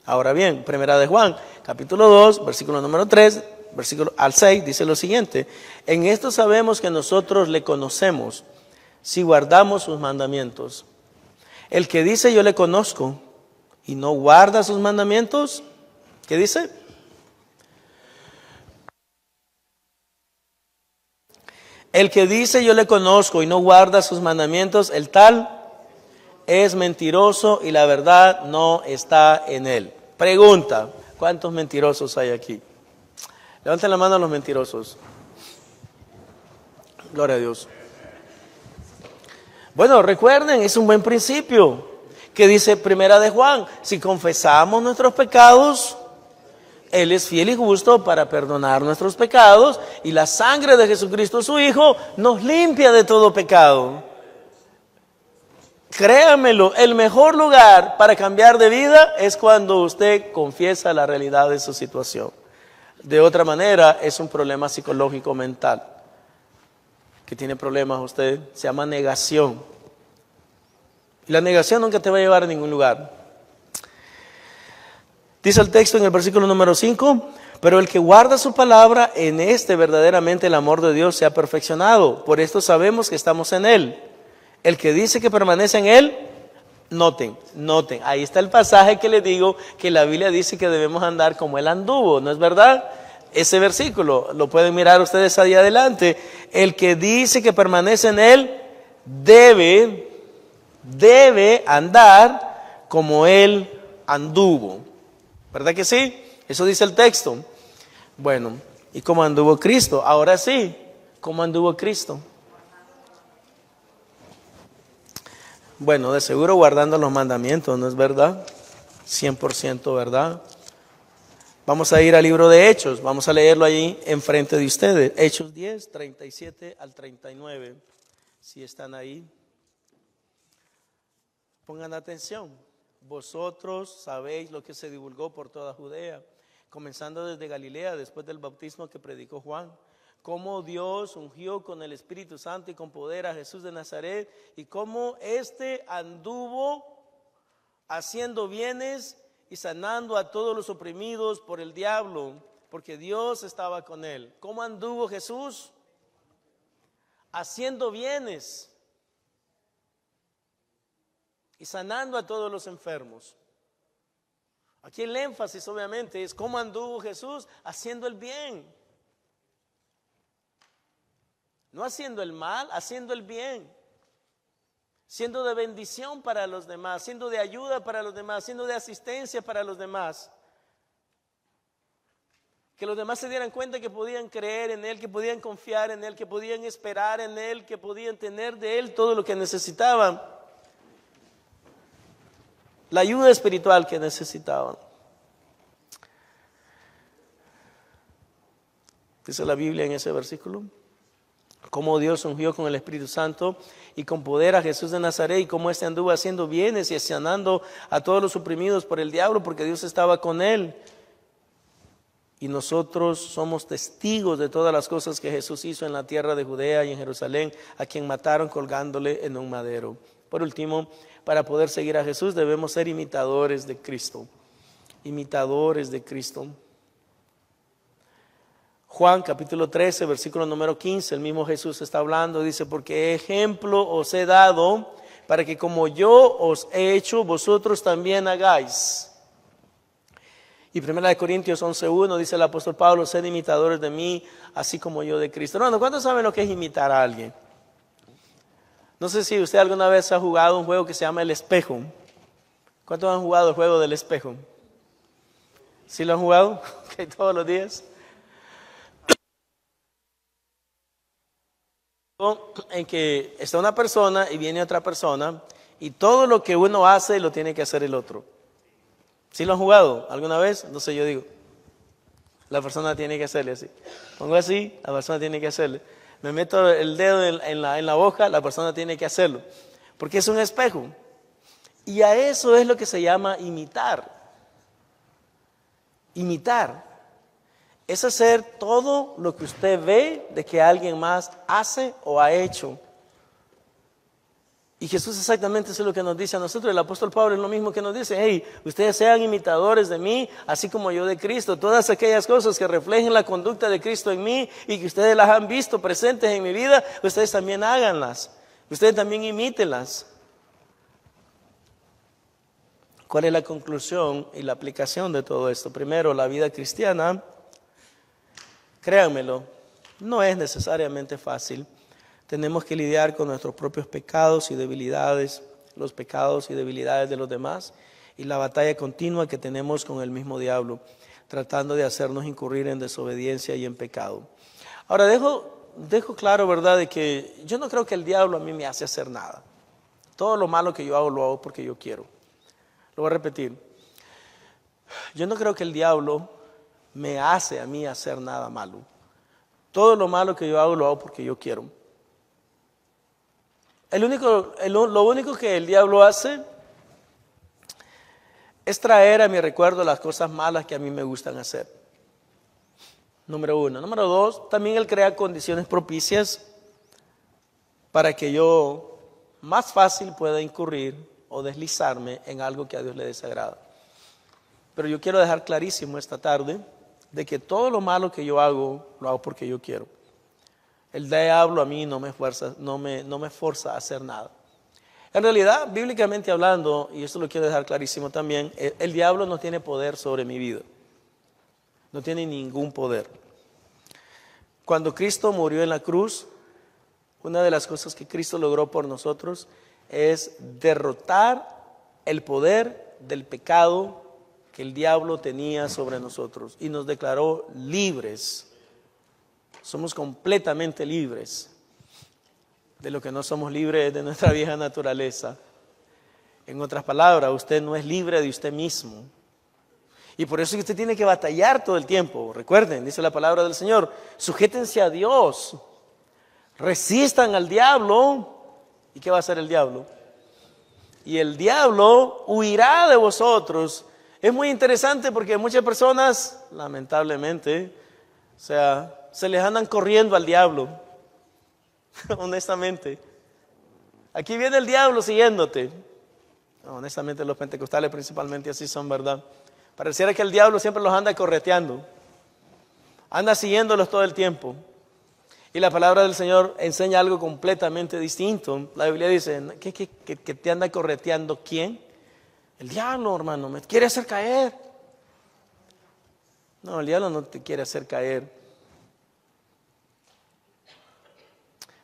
Ahora bien, Primera de Juan, capítulo 2, versículo número 3, versículo al 6, dice lo siguiente: en esto sabemos que nosotros le conocemos, si guardamos sus mandamientos. El que dice yo le conozco y no guarda sus mandamientos, ¿qué dice? El que dice yo le conozco y no guarda sus mandamientos, el tal es mentiroso y la verdad no está en él. Pregunta: ¿cuántos mentirosos hay aquí? Levanten la mano a los mentirosos. Gloria a Dios. Bueno, recuerden, es un buen principio que dice Primera de Juan: si confesamos nuestros pecados, Él es fiel y justo para perdonar nuestros pecados, y la sangre de Jesucristo su Hijo nos limpia de todo pecado. Créamelo, el mejor lugar para cambiar de vida es cuando usted confiesa la realidad de su situación. De otra manera, es un problema psicológico mental. Que tiene problemas usted, se llama negación. Y la negación nunca te va a llevar a ningún lugar. Dice el texto en el versículo número 5: pero el que guarda su palabra, en este verdaderamente el amor de Dios se ha perfeccionado. Por esto sabemos que estamos en Él. El que dice que permanece en Él, noten, ahí está el pasaje que les digo que la Biblia dice que debemos andar como Él anduvo, ¿no es verdad? Ese versículo, lo pueden mirar ustedes ahí adelante. El que dice que permanece en Él, debe andar como Él anduvo. ¿Verdad que sí? Eso dice el texto. Bueno, ¿y cómo anduvo Cristo? Ahora sí, ¿cómo anduvo Cristo? Bueno, de seguro guardando los mandamientos, ¿no es verdad? 100% verdad. Vamos a ir al libro de Hechos, vamos a leerlo allí enfrente de ustedes. Hechos 10, 37 al 39, si están ahí. Pongan atención. Vosotros sabéis lo que se divulgó por toda Judea, comenzando desde Galilea, después del bautismo que predicó Juan, cómo Dios ungió con el Espíritu Santo y con poder a Jesús de Nazaret, y cómo éste anduvo haciendo bienes y sanando a todos los oprimidos por el diablo, porque Dios estaba con él. ¿Cómo anduvo Jesús? Haciendo bienes y sanando a todos los enfermos. Aquí el énfasis obviamente es cómo anduvo Jesús haciendo el bien. No haciendo el mal, haciendo el bien. Siendo de bendición para los demás, siendo de ayuda para los demás, siendo de asistencia para los demás. Que los demás se dieran cuenta que podían creer en Él, que podían confiar en Él, que podían esperar en Él, que podían tener de Él todo lo que necesitaban. La ayuda espiritual que necesitaban. Dice la Biblia en ese versículo: cómo Dios ungió con el Espíritu Santo y con poder a Jesús de Nazaret, y cómo éste anduvo haciendo bienes y sanando a todos los oprimidos por el diablo, porque Dios estaba con él. Y nosotros somos testigos de todas las cosas que Jesús hizo en la tierra de Judea y en Jerusalén, a quien mataron colgándole en un madero. Por último, para poder seguir a Jesús debemos ser imitadores de Cristo. Imitadores de Cristo. Juan capítulo 13, versículo número 15, el mismo Jesús está hablando, dice: porque ejemplo os he dado para que como yo os he hecho, vosotros también hagáis. Y 1 Corintios 11:1 dice el apóstol Pablo: sed imitadores de mí, así como yo de Cristo. Hermano, ¿cuántos saben lo que es imitar a alguien? No sé si usted alguna vez ha jugado un juego que se llama El Espejo. ¿Cuántos han jugado el juego del espejo? ¿Sí lo han jugado? Okay, todos los días. En que está una persona y viene otra persona y todo lo que uno hace lo tiene que hacer el otro. ¿Sí lo han jugado alguna vez? No sé, yo digo, la persona tiene que hacerle así. Pongo así, la persona tiene que hacerle. Me meto el dedo en la boca, la persona tiene que hacerlo. Porque es un espejo. Y a eso es lo que se llama imitar. Imitar es hacer todo lo que usted ve de que alguien más hace o ha hecho. Y Jesús exactamente eso es lo que nos dice a nosotros. El apóstol Pablo es lo mismo que nos dice: hey, ustedes sean imitadores de mí, así como yo de Cristo. Todas aquellas cosas que reflejen la conducta de Cristo en mí y que ustedes las han visto presentes en mi vida, ustedes también háganlas. Ustedes también imítenlas. ¿Cuál es la conclusión y la aplicación de todo esto? Primero, la vida cristiana, créanmelo, no es necesariamente fácil. Tenemos que lidiar con nuestros propios pecados y debilidades, los pecados y debilidades de los demás, y la batalla continua que tenemos con el mismo diablo, tratando de hacernos incurrir en desobediencia y en pecado. Ahora, dejo claro, ¿verdad?, de que yo no creo que el diablo a mí me hace hacer nada. Todo lo malo que yo hago, lo hago porque yo quiero. Lo voy a repetir. Yo no creo que el diablo me hace a mí hacer nada malo. Todo lo malo que yo hago, lo hago porque yo quiero. Lo único que el diablo hace es traer a mi recuerdo las cosas malas que a mí me gustan hacer. Número uno. Número dos, también él crea condiciones propicias para que yo más fácil pueda incurrir o deslizarme en algo que a Dios le desagrada. Pero yo quiero dejar clarísimo esta tarde de que todo lo malo que yo hago, lo hago porque yo quiero. El diablo a mí no me forza a hacer nada. En realidad, bíblicamente hablando, y esto lo quiero dejar clarísimo también, el diablo no tiene poder sobre mi vida. No tiene ningún poder. Cuando Cristo murió en la cruz, una de las cosas que Cristo logró por nosotros es derrotar el poder del pecado que el diablo tenía sobre nosotros y nos declaró libres. Somos completamente libres. De lo que no somos libres de nuestra vieja naturaleza. En otras palabras, usted no es libre de usted mismo. Y por eso usted tiene que batallar todo el tiempo. Recuerden, dice la palabra del Señor, sujétense a Dios, resistan al diablo. ¿Y qué va a hacer el diablo? Y el diablo huirá de vosotros. Es muy interesante porque muchas personas, lamentablemente, se les andan corriendo al diablo. Honestamente. Aquí viene el diablo siguiéndote. Honestamente, los pentecostales principalmente así son, ¿verdad? Pareciera que el diablo siempre los anda correteando. Anda siguiéndolos todo el tiempo. Y la palabra del Señor enseña algo completamente distinto. La Biblia dice, ¿que te anda correteando quién? El diablo, hermano, me quiere hacer caer. No, el diablo no te quiere hacer caer.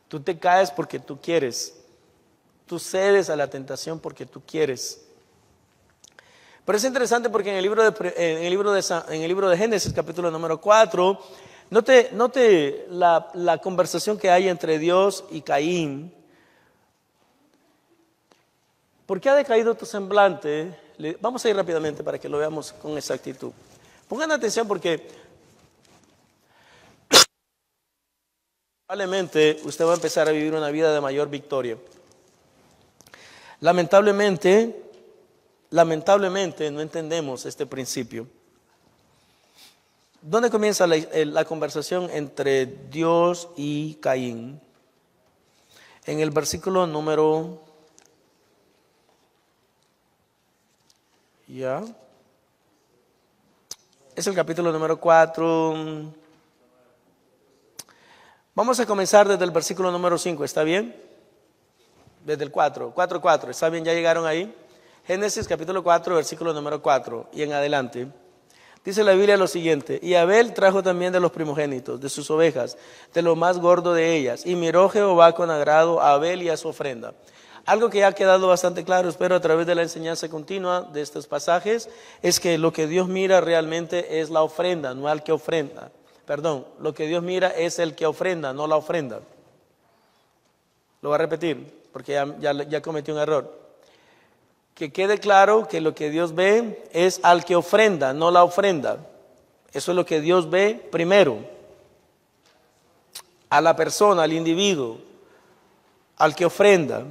Tú te caes porque tú quieres. Tú cedes a la tentación porque tú quieres. Pero es interesante porque en el libro de Génesis, capítulo número 4, note la conversación que hay entre Dios y Caín. ¿Por qué ha decaído tu semblante? Vamos a ir rápidamente para que lo veamos con exactitud. Pongan atención porque probablemente usted va a empezar a vivir una vida de mayor victoria. Lamentablemente no entendemos este principio. ¿Dónde comienza la conversación entre Dios y Caín? En el versículo número... ¿Ya? Es el capítulo número 4. Vamos a comenzar desde el versículo número 5, ¿está bien? Desde el 4, ¿está bien? ¿Ya llegaron ahí? Génesis capítulo 4, versículo número 4 y en adelante. Dice la Biblia lo siguiente: y Abel trajo también de los primogénitos, de sus ovejas, de lo más gordo de ellas, y miró Jehová con agrado a Abel y a su ofrenda. Algo que ya ha quedado bastante claro, espero, a través de la enseñanza continua de estos pasajes, es que lo que Dios mira realmente es la ofrenda, no al que ofrenda. Perdón, lo que Dios mira es el que ofrenda, no la ofrenda. Lo voy a repetir, porque ya cometí un error. que quede claro que lo que Dios ve es al que ofrenda, no la ofrenda. Eso es lo que Dios ve primero. A la persona, al individuo, al que ofrenda.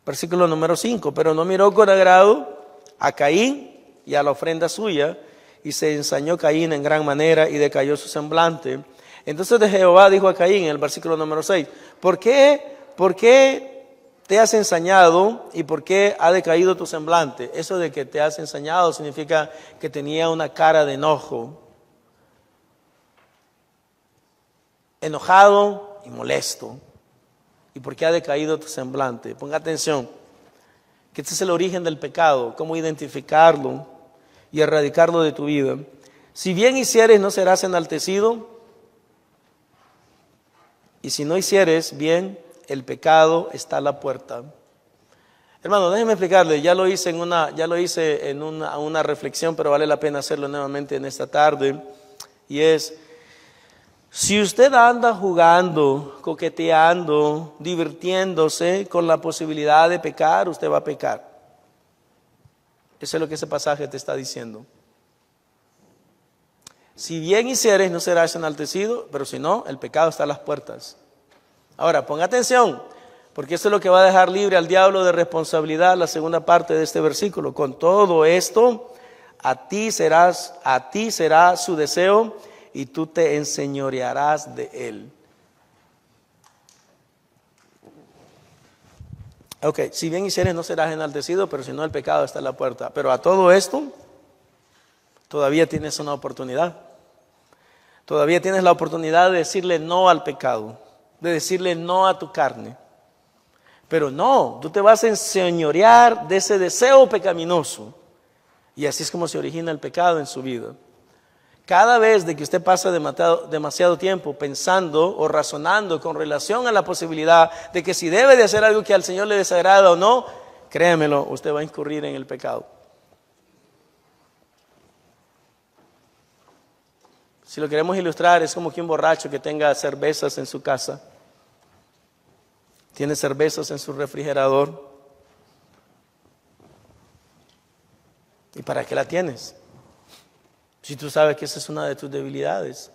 Versículo número 5. Pero no miró con agrado a Caín y a la ofrenda suya, y se ensañó Caín en gran manera y decayó su semblante. Entonces de Jehová dijo a Caín en el versículo número 6, ¿por qué te has ensañado y por qué ha decaído tu semblante? Eso de que te has ensañado significa que tenía una cara de enojo, enojado y molesto. ¿Y por qué ha decaído tu semblante? Ponga atención, que este es el origen del pecado, cómo identificarlo y erradicarlo de tu vida. Si bien hicieres, no serás enaltecido, y si no hicieres bien, el pecado está a la puerta. Hermano, déjeme explicarle, ya lo hice en una reflexión, pero vale la pena hacerlo nuevamente en esta tarde, y es: si usted anda jugando, coqueteando, divirtiéndose con la posibilidad de pecar, usted va a pecar. Eso es lo que ese pasaje te está diciendo. Si bien hicieres, no serás enaltecido, pero si no, el pecado está a las puertas. Ahora, ponga atención, porque eso es lo que va a dejar libre al diablo de responsabilidad, la segunda parte de este versículo. Con todo esto, a ti será su deseo, y tú te enseñorearás de él. Ok, si bien hicieres no serás enaltecido, pero si no, el pecado está a la puerta. Pero a todo esto, todavía tienes una oportunidad. Todavía tienes la oportunidad de decirle no al pecado, de decirle no a tu carne. Pero no, tú te vas a enseñorear de ese deseo pecaminoso. Y así es como se origina el pecado en su vida. Cada vez de que usted pasa demasiado tiempo pensando o razonando con relación a la posibilidad de que si debe de hacer algo que al Señor le desagrada o no, créamelo, usted va a incurrir en el pecado. Si lo queremos ilustrar, es como que un borracho que tenga cervezas en su casa, tiene cervezas en su refrigerador. ¿Y para qué la tienes? Si tú sabes que esa es una de tus debilidades.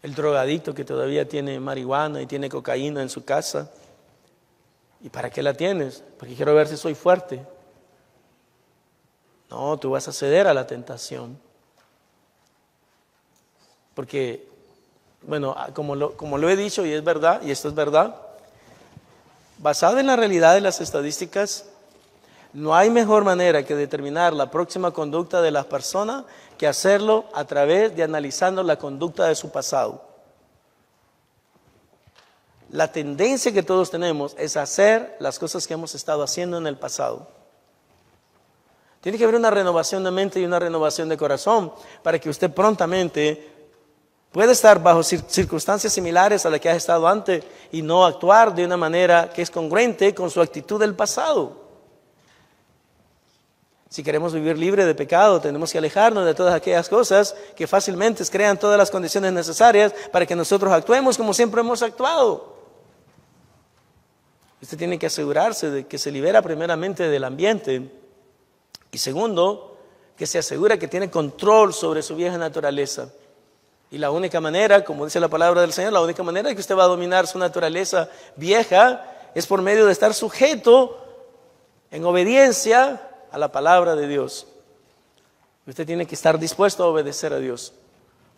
El drogadicto que todavía tiene marihuana y tiene cocaína en su casa. ¿Y para qué la tienes? Porque quiero ver si soy fuerte. No, tú vas a ceder a la tentación. Porque, bueno, como lo he dicho y es verdad, y esto es verdad, basado en la realidad de las estadísticas, no hay mejor manera que determinar la próxima conducta de las personas que hacerlo a través de analizando la conducta de su pasado. La tendencia que todos tenemos es hacer las cosas que hemos estado haciendo en el pasado. Tiene que haber una renovación de mente y una renovación de corazón para que usted prontamente pueda estar bajo circunstancias similares a las que ha estado antes y no actuar de una manera que es congruente con su actitud del pasado. Si queremos vivir libre de pecado, tenemos que alejarnos de todas aquellas cosas que fácilmente crean todas las condiciones necesarias para que nosotros actuemos como siempre hemos actuado. Usted tiene que asegurarse de que se libera primeramente del ambiente y segundo, que se asegura que tiene control sobre su vieja naturaleza. Y la única manera, como dice la palabra del Señor, la única manera que usted va a dominar su naturaleza vieja es por medio de estar sujeto en obediencia a la palabra de Dios. Usted tiene que estar dispuesto a obedecer a Dios.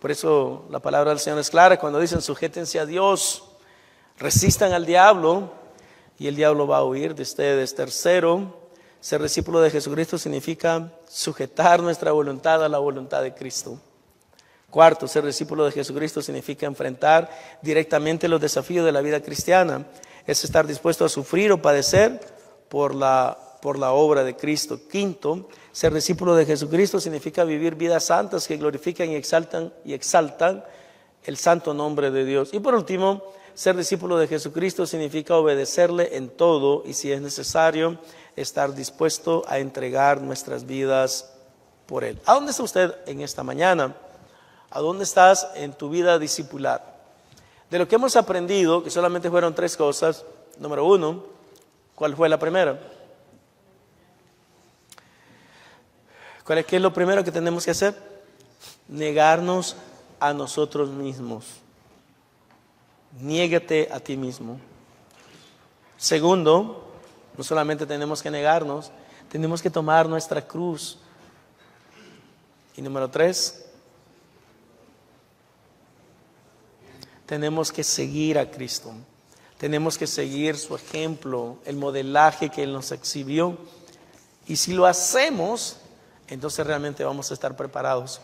Por eso la palabra del Señor es clara cuando dicen sujétense a Dios, resistan al diablo y el diablo va a huir de ustedes. Tercero, ser discípulo de Jesucristo significa sujetar nuestra voluntad a la voluntad de Cristo. Cuarto, ser discípulo de Jesucristo significa enfrentar directamente los desafíos de la vida cristiana. Es estar dispuesto a sufrir o padecer por la obra de Cristo. Quinto, ser discípulo de Jesucristo significa vivir vidas santas que glorifican y exaltan el santo nombre de Dios. Y por último, ser discípulo de Jesucristo significa obedecerle en todo y si es necesario, estar dispuesto a entregar nuestras vidas por Él. ¿A dónde está usted en esta mañana? ¿A dónde estás en tu vida discipular? De lo que hemos aprendido, que solamente fueron 3 cosas. Número 1, ¿cuál fue la primera? ¿Qué es lo primero que tenemos que hacer? Negarnos a nosotros mismos. Niégate a ti mismo. Segundo, no solamente tenemos que negarnos, tenemos que tomar nuestra cruz. Y número 3, tenemos que seguir a Cristo. Tenemos que seguir su ejemplo, el modelaje que Él nos exhibió. Y si lo hacemos, entonces realmente vamos a estar preparados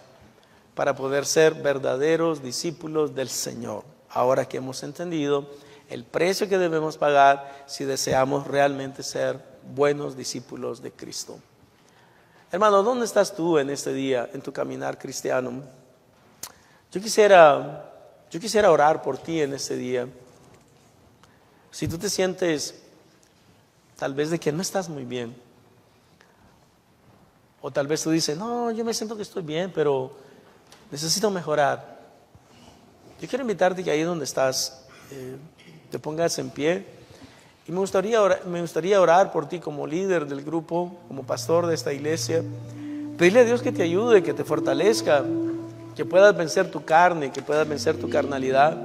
para poder ser verdaderos discípulos del Señor. Ahora que hemos entendido el precio que debemos pagar si deseamos realmente ser buenos discípulos de Cristo. Hermano, ¿dónde estás tú en este día, en tu caminar cristiano? Yo quisiera orar por ti en este día. Si tú te sientes tal vez de que no estás muy bien, o tal vez tú dices, no, yo me siento que estoy bien, pero necesito mejorar. Yo quiero invitarte que ahí donde estás, te pongas en pie. Y me gustaría orar por ti como líder del grupo, como pastor de esta iglesia. Pedirle a Dios que te ayude, que te fortalezca, que puedas vencer tu carne, que puedas vencer tu carnalidad.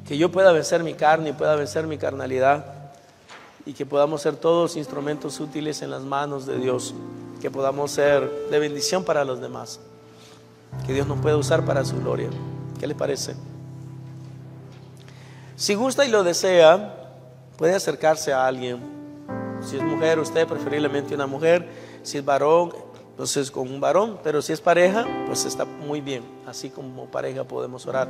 Que yo pueda vencer mi carne y pueda vencer mi carnalidad. Y que podamos ser todos instrumentos útiles en las manos de Dios. Que podamos ser de bendición para los demás. Que Dios nos pueda usar para su gloria. ¿Qué les parece? Si gusta y lo desea, puede acercarse a alguien. Si es mujer, usted preferiblemente una mujer. Si es varón, entonces con un varón. Pero si es pareja, pues está muy bien. Así como pareja podemos orar.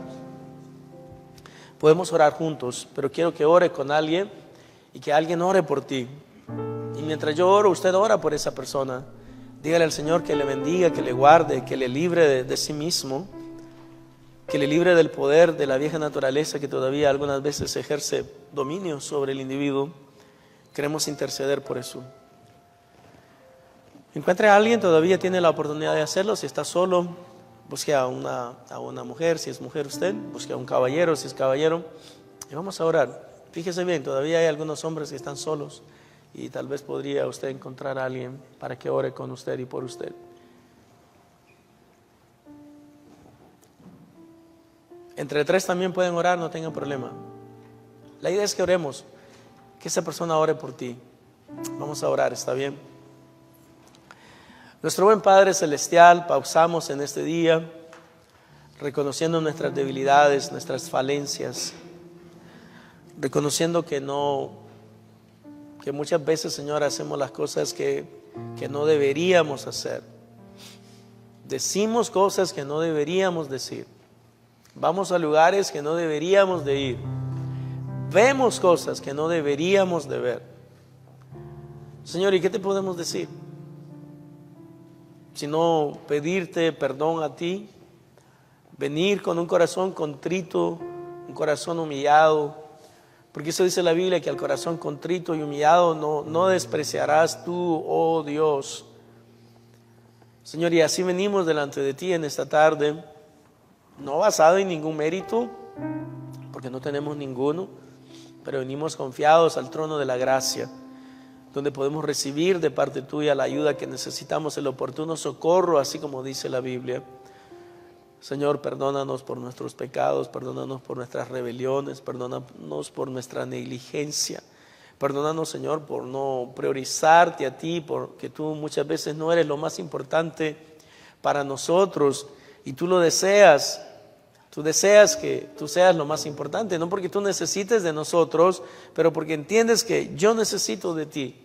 Podemos orar juntos, pero quiero que ore con alguien y que alguien ore por ti. Y mientras yo oro, usted ora por esa persona. Dígale al Señor que le bendiga, que le guarde, que le libre de sí mismo, que le libre del poder de la vieja naturaleza que todavía algunas veces ejerce dominio sobre el individuo. Queremos interceder por eso. Encuentre a alguien, todavía tiene la oportunidad de hacerlo. Si está solo, busque a una mujer. Si es mujer usted, busque a un caballero, si es caballero. Y vamos a orar. Fíjese bien, todavía hay algunos hombres que están solos. Y tal vez podría usted encontrar a alguien para que ore con usted y por usted. Entre 3 también pueden orar, no tengan problema. La idea es que oremos, que esa persona ore por ti. Vamos a orar, ¿está bien? Nuestro buen Padre Celestial, pausamos en este día, reconociendo nuestras debilidades, nuestras falencias, reconociendo que muchas veces, Señor, hacemos las cosas que no deberíamos hacer. Decimos cosas que no deberíamos decir. Vamos a lugares que no deberíamos de ir. Vemos cosas que no deberíamos de ver. Señor, ¿y qué te podemos decir? Sino pedirte perdón a ti, venir con un corazón contrito, un corazón humillado, porque eso dice la Biblia, que al corazón contrito y humillado no despreciarás tú, oh Dios. Señor, y así venimos delante de ti en esta tarde, no basado en ningún mérito, porque no tenemos ninguno, pero venimos confiados al trono de la gracia, donde podemos recibir de parte tuya la ayuda que necesitamos, el oportuno socorro, así como dice la Biblia. Señor, perdónanos por nuestros pecados, perdónanos por nuestras rebeliones, perdónanos por nuestra negligencia. Perdónanos, Señor, por no priorizarte a ti, porque tú muchas veces no eres lo más importante para nosotros y tú lo deseas. Tú deseas que tú seas lo más importante, no porque tú necesites de nosotros, pero porque entiendes que yo necesito de ti.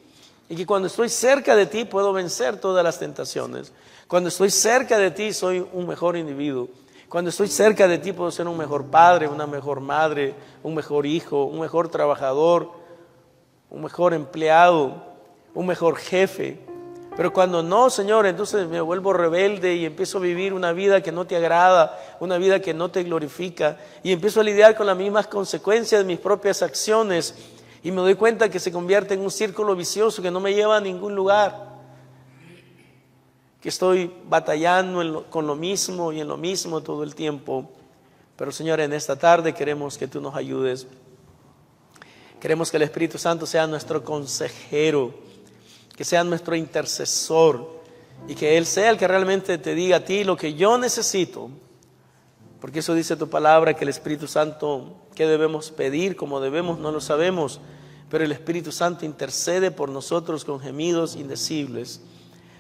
Y que cuando estoy cerca de ti puedo vencer todas las tentaciones. Cuando estoy cerca de ti soy un mejor individuo. Cuando estoy cerca de ti puedo ser un mejor padre, una mejor madre, un mejor hijo, un mejor trabajador, un mejor empleado, un mejor jefe. Pero cuando no, Señor, entonces me vuelvo rebelde y empiezo a vivir una vida que no te agrada, una vida que no te glorifica, y empiezo a lidiar con las mismas consecuencias de mis propias acciones, y me doy cuenta que se convierte en un círculo vicioso que no me lleva a ningún lugar, que estoy batallando con lo mismo y en lo mismo todo el tiempo. Pero, Señor, en esta tarde queremos que tú nos ayudes. Queremos que el Espíritu Santo sea nuestro consejero, que sea nuestro intercesor, y que Él sea el que realmente te diga a ti lo que yo necesito, porque eso dice tu palabra, que el Espíritu Santo, ¿qué debemos pedir? Como debemos, no lo sabemos, pero el Espíritu Santo intercede por nosotros con gemidos indecibles,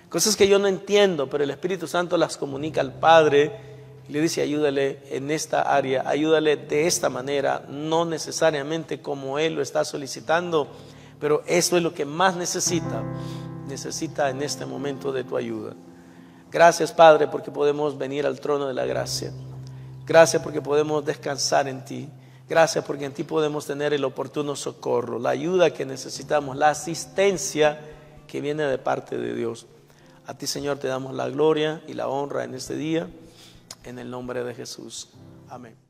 cosas que yo no entiendo, pero el Espíritu Santo las comunica al Padre y le dice: ayúdale en esta área, ayúdale de esta manera, no necesariamente como Él lo está solicitando, pero eso es lo que más necesita en este momento de tu ayuda. Gracias, Padre, porque podemos venir al trono de la gracia. Gracias porque podemos descansar en ti. Gracias porque en ti podemos tener el oportuno socorro, la ayuda que necesitamos, la asistencia que viene de parte de Dios. A ti, Señor, te damos la gloria y la honra en este día, en el nombre de Jesús. Amén.